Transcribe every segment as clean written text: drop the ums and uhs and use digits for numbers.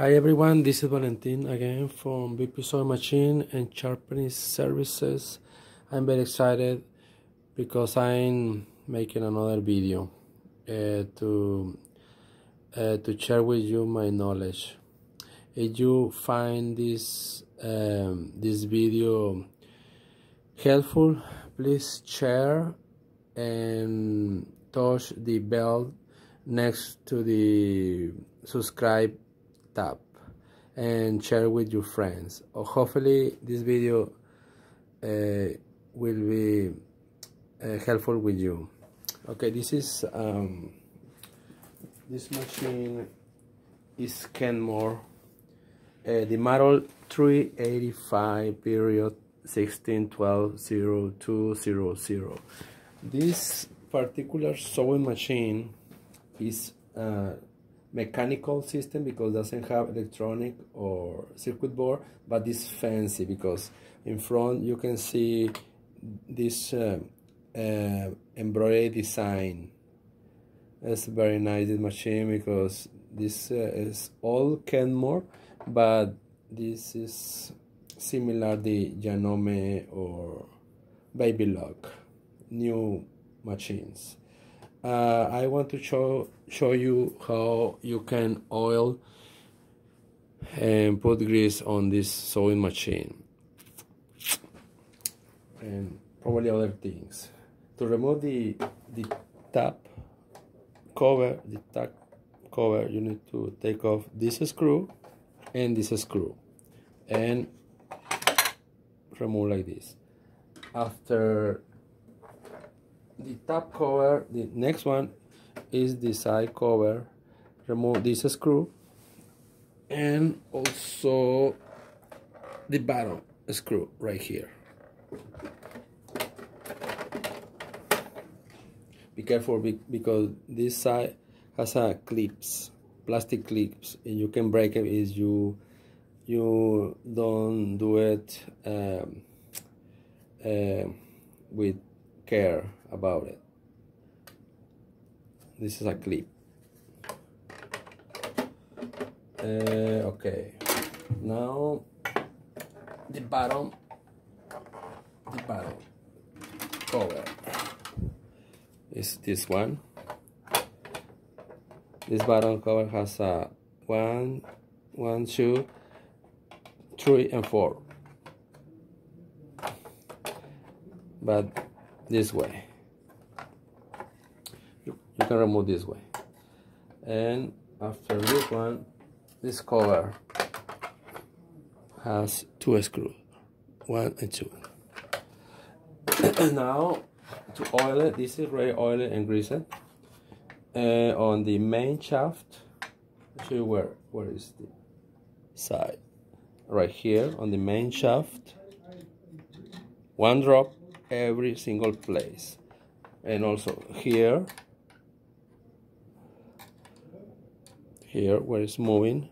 Hi everyone, this is Valentin again from BP Sewing Machine and Sharpening Services. I'm very excited because I'm making another video to share with you my knowledge. If you find this video helpful, please share and touch the bell next to the subscribe tab and share with your friends. Hopefully this video will be helpful with you. Okay, this machine is Kenmore, the model 385 period 16120200. This particular sewing machine is mechanical system because it doesn't have electronic or circuit board, but it's fancy because in front you can see this embroidery design. It's very nice, this machine, because this is all Kenmore, but this is similar the Janome or Baby Lock new machines. I want to show you how you can oil and put grease on this sewing machine and probably other things. To remove the top cover, you need to take off this screw and this screw and remove like this. After the top cover, the next one is the side cover. Remove this screw and also the bottom screw right here. Be careful because this side has a clips, plastic clips, and you can break it if you don't do it with care about it. This is a clip. Okay, now the bottom cover is this one. This bottom cover has a 1, 2, 3, and 4, but this way. You can remove this way. And after this one, this cover has 2 screws, 1 and 2. Now to oil it, this is already oiled and greased. On the main shaft, I'll show you where is the side. Right here on the main shaft, 1 drop every single place, and also here where it's moving,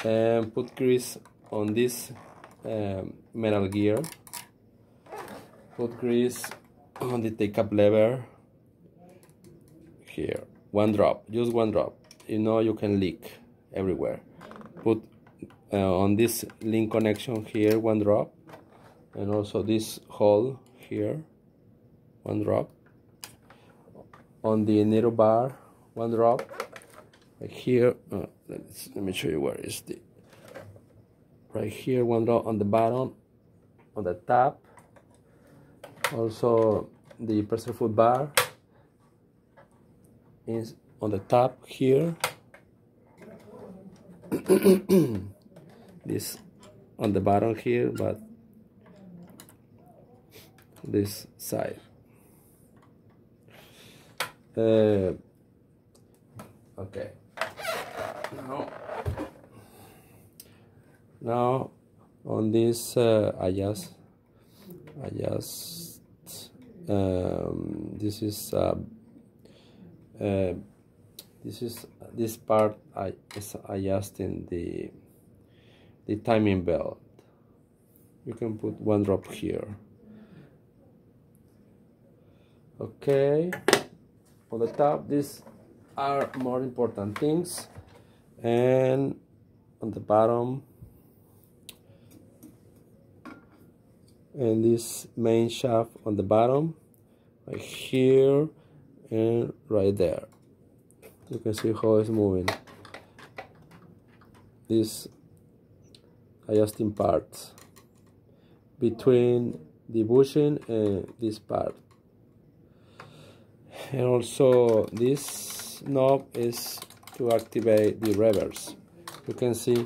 and put grease on this metal gear. Put grease on the take-up lever here, 1 drop, just 1 drop. You know you can leak everywhere. Put on this link connection here 1 drop, and also this hole here 1 drop. On the needle bar 1 drop. Like here, let me show you where is the. Right here 1 drop on the bottom, on the top. Also the pressure foot bar is on the top here. This on the bottom here, but this side. Okay. Now on this this part is adjusting the timing belt. You can put 1 drop here. Okay, on the top, these are more important things. and on the bottom, and this main shaft on the bottom, right here and right there. You can see how it's moving. This adjusting parts between the bushing and this part. And also this knob is to activate the reverse. You can see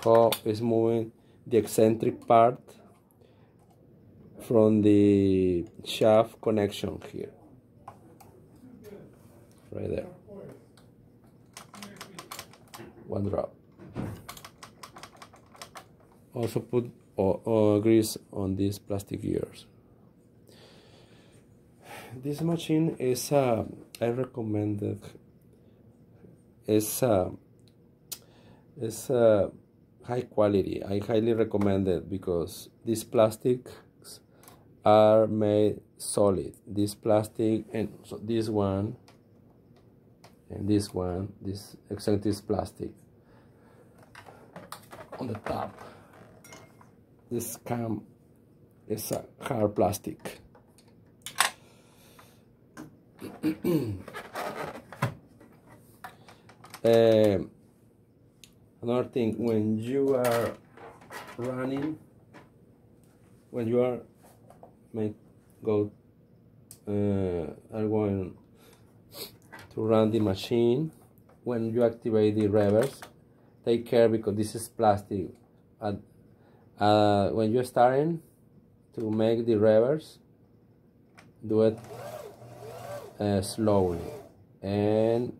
how it's moving the eccentric part from the shaft connection here, right there. One drop. Also put grease on these plastic gears. This machine is I recommended. It's high quality. I highly recommend it because these plastics are made solid. This plastic and so this one and this eccentric plastic on the top. This cam is a hard plastic. Another thing, when you are running, when you are are going to run the machine, when you activate the reverse, take care because this is plastic. When you're starting to make the reverse, do it slowly and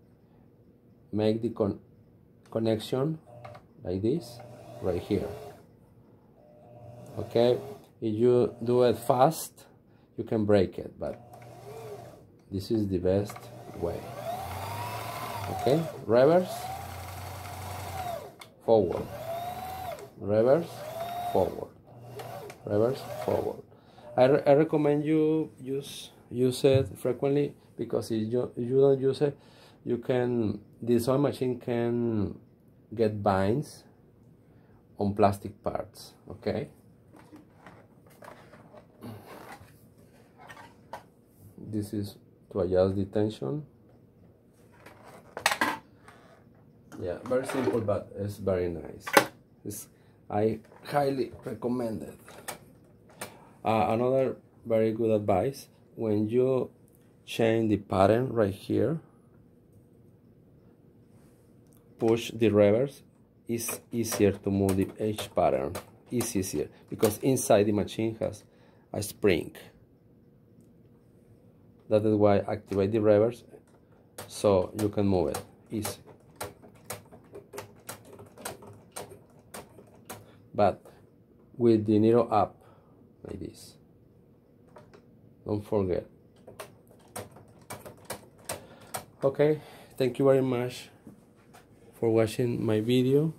make the connection like this right here. Okay, if you do it fast you can break it, but this is the best way. Okay, reverse, forward, reverse, forward, reverse, forward. I recommend you use it frequently because if you don't use it, you can, this sewing machine can get binds on plastic parts. Okay, this is to adjust the tension. Yeah, very simple, but it's very nice. I highly recommend it. Another very good advice, when you change the pattern right here, push the reverse, it's easier to move the edge pattern. It's easier because inside the machine has a spring. That is why activate the reverse so you can move it easy. But with the needle up like this. Don't forget. Okay, thank you very much for watching my video.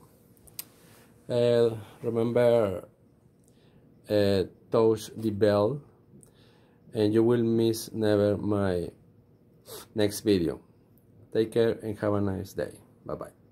Remember, touch the bell and you will miss never my next video. Take care and have a nice day. Bye bye.